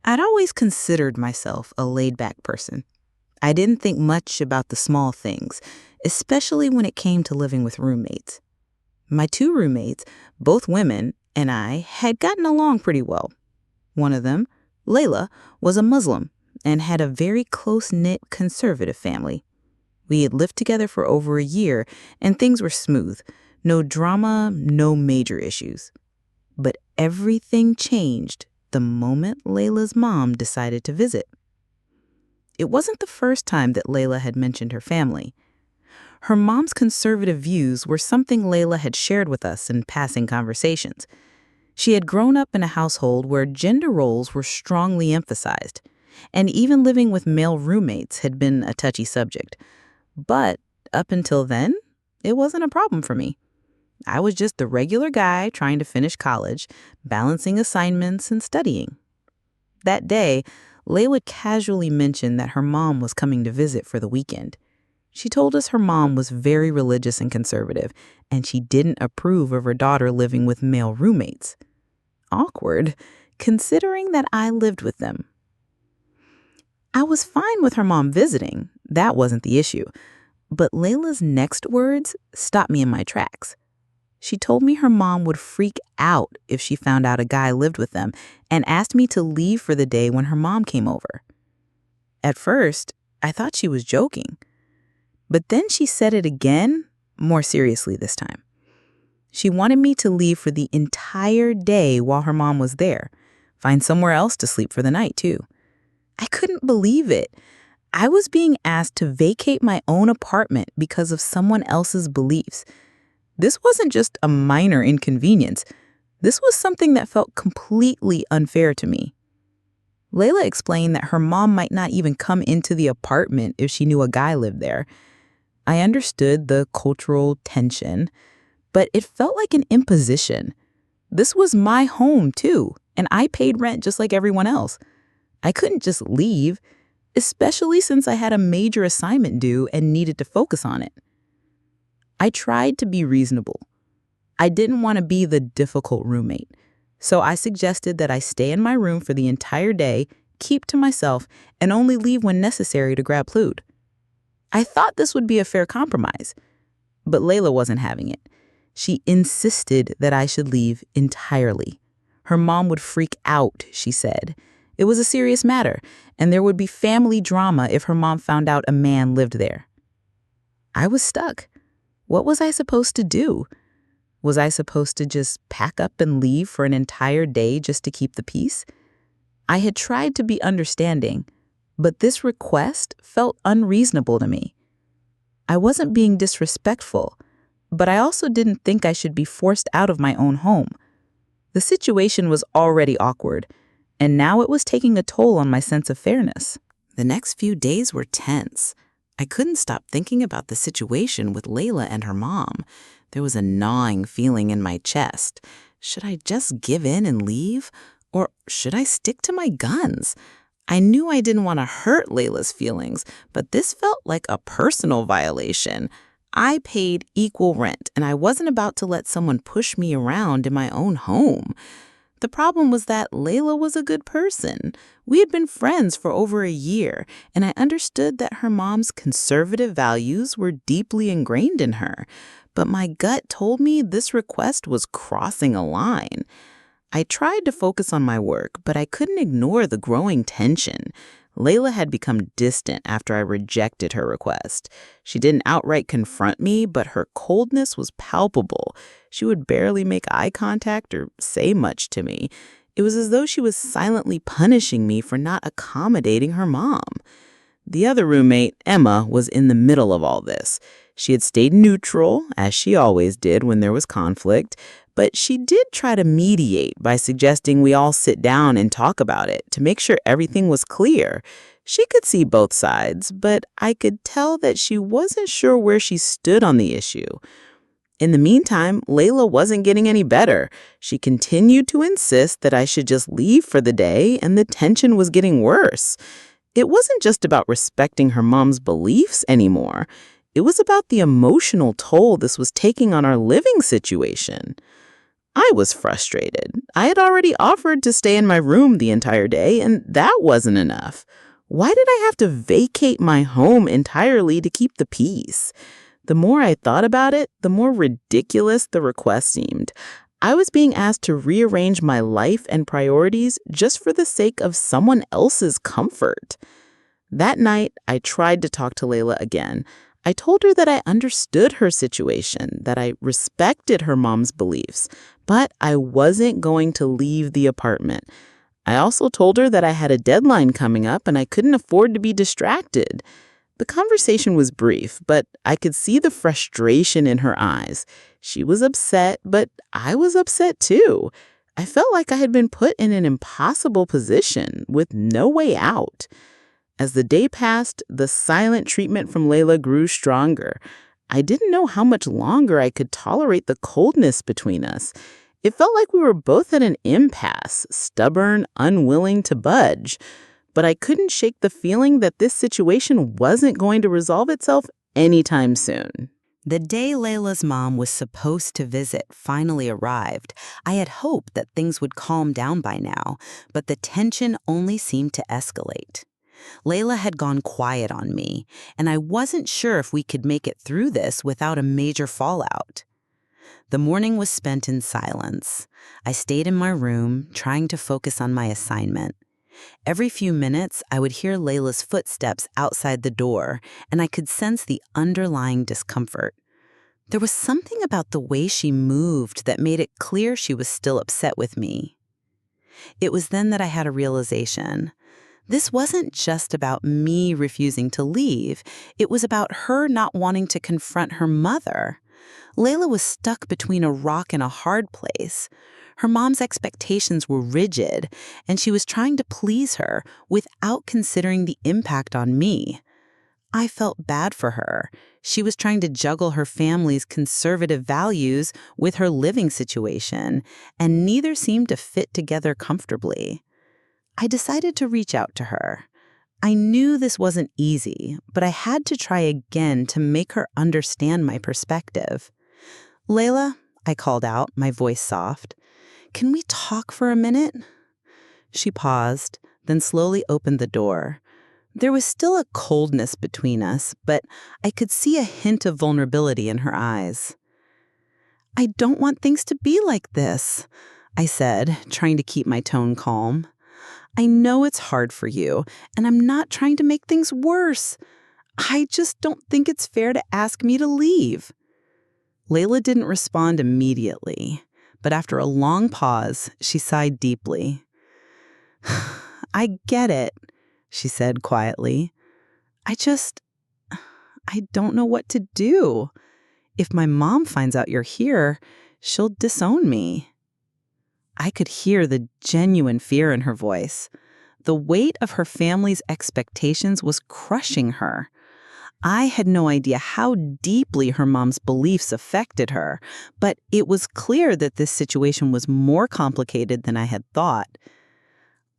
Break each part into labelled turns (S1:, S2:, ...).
S1: I'd always considered myself a laid-back person. I didn't think much about the small things, especially when it came to living with roommates. My two roommates, both women, and I had gotten along pretty well. One of them, Layla, was a Muslim and had a very close-knit conservative family. We had lived together for over a year, and things were smooth. No drama, no major issues. But everything changed the moment Layla's mom decided to visit. It wasn't the first time that Layla had mentioned her family. Her mom's conservative views were something Layla had shared with us in passing conversations. She had grown up in a household where gender roles were strongly emphasized, and even living with male roommates had been a touchy subject. But up until then, it wasn't a problem for me. I was just the regular guy trying to finish college, balancing assignments and studying. That day, Layla casually mentioned that her mom was coming to visit for the weekend. She told us her mom was very religious and conservative, and she didn't approve of her daughter living with male roommates. Awkward, considering that I lived with them. I was fine with her mom visiting. That wasn't the issue. But Layla's next words stopped me in my tracks. She told me her mom would freak out if she found out a guy lived with them and asked me to leave for the day when her mom came over. At first, I thought she was joking. But then she said it again, more seriously this time. She wanted me to leave for the entire day while her mom was there, find somewhere else to sleep for the night, too. I couldn't believe it. I was being asked to vacate my own apartment because of someone else's beliefs. This wasn't just a minor inconvenience. This was something that felt completely unfair to me. Layla explained that her mom might not even come into the apartment if she knew a guy lived there. I understood the cultural tension, but it felt like an imposition. This was my home, too, and I paid rent just like everyone else. I couldn't just leave, especially since I had a major assignment due and needed to focus on it. I tried to be reasonable. I didn't want to be the difficult roommate, so I suggested that I stay in my room for the entire day, keep to myself, and only leave when necessary to grab food. I thought this would be a fair compromise, but Layla wasn't having it. She insisted that I should leave entirely. Her mom would freak out, she said. It was a serious matter, and there would be family drama if her mom found out a man lived there. I was stuck. What was I supposed to do? Was I supposed to just pack up and leave for an entire day just to keep the peace? I had tried to be understanding, but this request felt unreasonable to me. I wasn't being disrespectful, but I also didn't think I should be forced out of my own home. The situation was already awkward, and now it was taking a toll on my sense of fairness. The next few days were tense. I couldn't stop thinking about the situation with Layla and her mom. There was a gnawing feeling in my chest. Should I just give in and leave? Or should I stick to my guns? I knew I didn't want to hurt Layla's feelings, but this felt like a personal violation. I paid equal rent, and I wasn't about to let someone push me around in my own home. The problem was that Layla was a good person. We had been friends for over a year, and I understood that her mom's conservative values were deeply ingrained in her. But my gut told me this request was crossing a line. I tried to focus on my work, but I couldn't ignore the growing tension. Layla had become distant after I rejected her request. She didn't outright confront me, but her coldness was palpable. She would barely make eye contact or say much to me. It was as though she was silently punishing me for not accommodating her mom. The other roommate, Emma, was in the middle of all this. She had stayed neutral, as she always did when there was conflict, but she did try to mediate by suggesting we all sit down and talk about it to make sure everything was clear. She could see both sides, but I could tell that she wasn't sure where she stood on the issue. In the meantime, Layla wasn't getting any better. She continued to insist that I should just leave for the day, and the tension was getting worse. It wasn't just about respecting her mom's beliefs anymore. It was about the emotional toll this was taking on our living situation. I was frustrated. I had already offered to stay in my room the entire day, and that wasn't enough. Why did I have to vacate my home entirely to keep the peace? The more I thought about it, the more ridiculous the request seemed. I was being asked to rearrange my life and priorities just for the sake of someone else's comfort. That night, I tried to talk to Layla again. I told her that I understood her situation, that I respected her mom's beliefs, but I wasn't going to leave the apartment. I also told her that I had a deadline coming up and I couldn't afford to be distracted. The conversation was brief, but I could see the frustration in her eyes. She was upset, but I was upset too. I felt like I had been put in an impossible position with no way out. As the day passed, the silent treatment from Layla grew stronger. I didn't know how much longer I could tolerate the coldness between us. It felt like we were both at an impasse, stubborn, unwilling to budge. But I couldn't shake the feeling that this situation wasn't going to resolve itself anytime soon. The day Layla's mom was supposed to visit finally arrived. I had hoped that things would calm down by now, but the tension only seemed to escalate. Layla had gone quiet on me, and I wasn't sure if we could make it through this without a major fallout. The morning was spent in silence. I stayed in my room, trying to focus on my assignment. Every few minutes, I would hear Layla's footsteps outside the door, and I could sense the underlying discomfort. There was something about the way she moved that made it clear she was still upset with me. It was then that I had a realization. This wasn't just about me refusing to leave. It was about her not wanting to confront her mother. Layla was stuck between a rock and a hard place. Her mom's expectations were rigid, and she was trying to please her without considering the impact on me. I felt bad for her. She was trying to juggle her family's conservative values with her living situation, and neither seemed to fit together comfortably. I decided to reach out to her. I knew this wasn't easy, but I had to try again to make her understand my perspective. "Layla," I called out, my voice soft, "can we talk for a minute?" She paused, then slowly opened the door. There was still a coldness between us, but I could see a hint of vulnerability in her eyes. "I don't want things to be like this," I said, trying to keep my tone calm. "I know it's hard for you, and I'm not trying to make things worse. I just don't think it's fair to ask me to leave." Layla didn't respond immediately, but after a long pause, she sighed deeply. "I get it," she said quietly. I don't know what to do. If my mom finds out you're here, she'll disown me." I could hear the genuine fear in her voice. The weight of her family's expectations was crushing her. I had no idea how deeply her mom's beliefs affected her, but it was clear that this situation was more complicated than I had thought.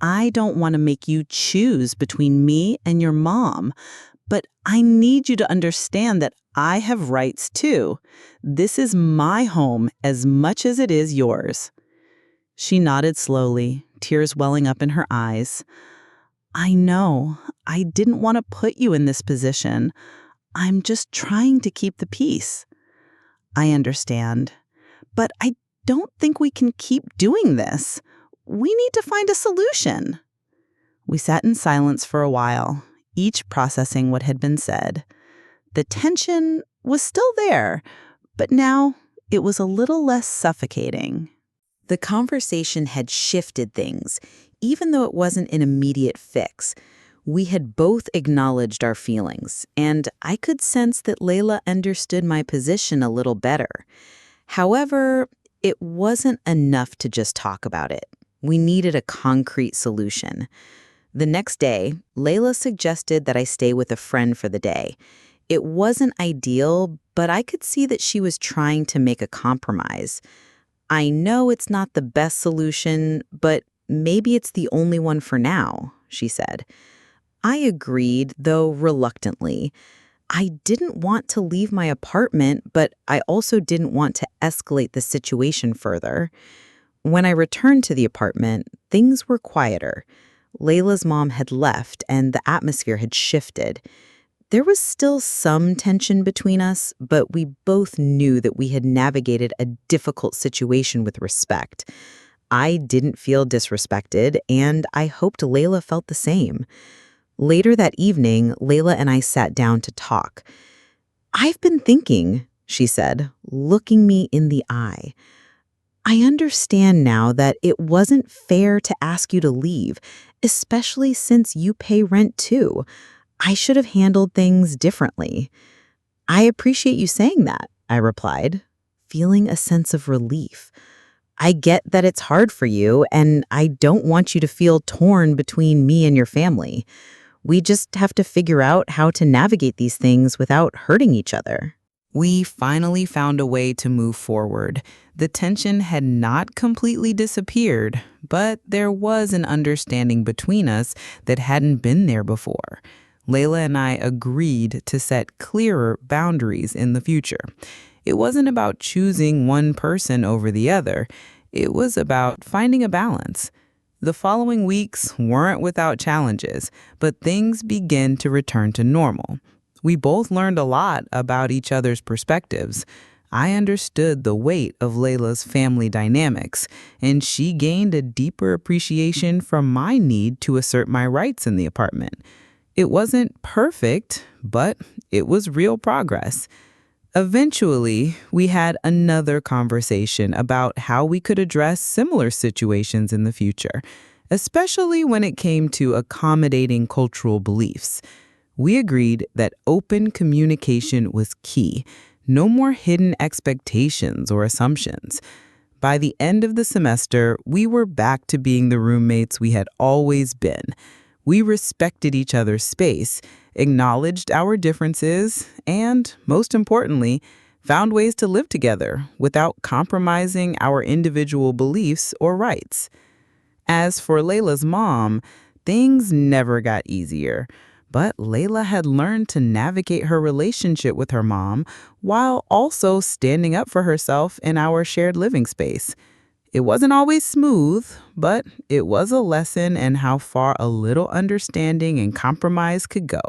S1: "I don't want to make you choose between me and your mom, but I need you to understand that I have rights too. This is my home as much as it is yours." She nodded slowly, tears welling up in her eyes. "I know. I didn't want to put you in this position. I'm just trying to keep the peace." "I understand. But I don't think we can keep doing this. We need to find a solution." We sat in silence for a while, each processing what had been said. The tension was still there, but now it was a little less suffocating. The conversation had shifted things, even though it wasn't an immediate fix. We had both acknowledged our feelings, and I could sense that Layla understood my position a little better. However, it wasn't enough to just talk about it. We needed a concrete solution. The next day, Layla suggested that I stay with a friend for the day. It wasn't ideal, but I could see that she was trying to make a compromise. "I know it's not the best solution, but maybe it's the only one for now," she said. I agreed, though reluctantly. I didn't want to leave my apartment, but I also didn't want to escalate the situation further. When I returned to the apartment, things were quieter. Layla's mom had left and the atmosphere had shifted. There was still some tension between us, but we both knew that we had navigated a difficult situation with respect. I didn't feel disrespected, and I hoped Layla felt the same. Later that evening, Layla and I sat down to talk. "I've been thinking," she said, looking me in the eye. "I understand now that it wasn't fair to ask you to leave, especially since you pay rent too. I should have handled things differently." "I appreciate you saying that," I replied, feeling a sense of relief. "I get that it's hard for you, and I don't want you to feel torn between me and your family. We just have to figure out how to navigate these things without hurting each other." We finally found a way to move forward. The tension had not completely disappeared, but there was an understanding between us that hadn't been there before. Layla and I agreed to set clearer boundaries in the future. It wasn't about choosing one person over the other. It was about finding a balance. The following weeks weren't without challenges, but things began to return to normal. We both learned a lot about each other's perspectives. I understood the weight of Layla's family dynamics, and she gained a deeper appreciation for my need to assert my rights in the apartment. It wasn't perfect, but it was real progress. Eventually, we had another conversation about how we could address similar situations in the future, especially when it came to accommodating cultural beliefs. We agreed that open communication was key. No more hidden expectations or assumptions. By the end of the semester, we were back to being the roommates we had always been. We respected each other's space, acknowledged our differences, and, most importantly, found ways to live together without compromising our individual beliefs or rights. As for Layla's mom, things never got easier. But Layla had learned to navigate her relationship with her mom while also standing up for herself in our shared living space. It wasn't always smooth, but it was a lesson in how far a little understanding and compromise could go.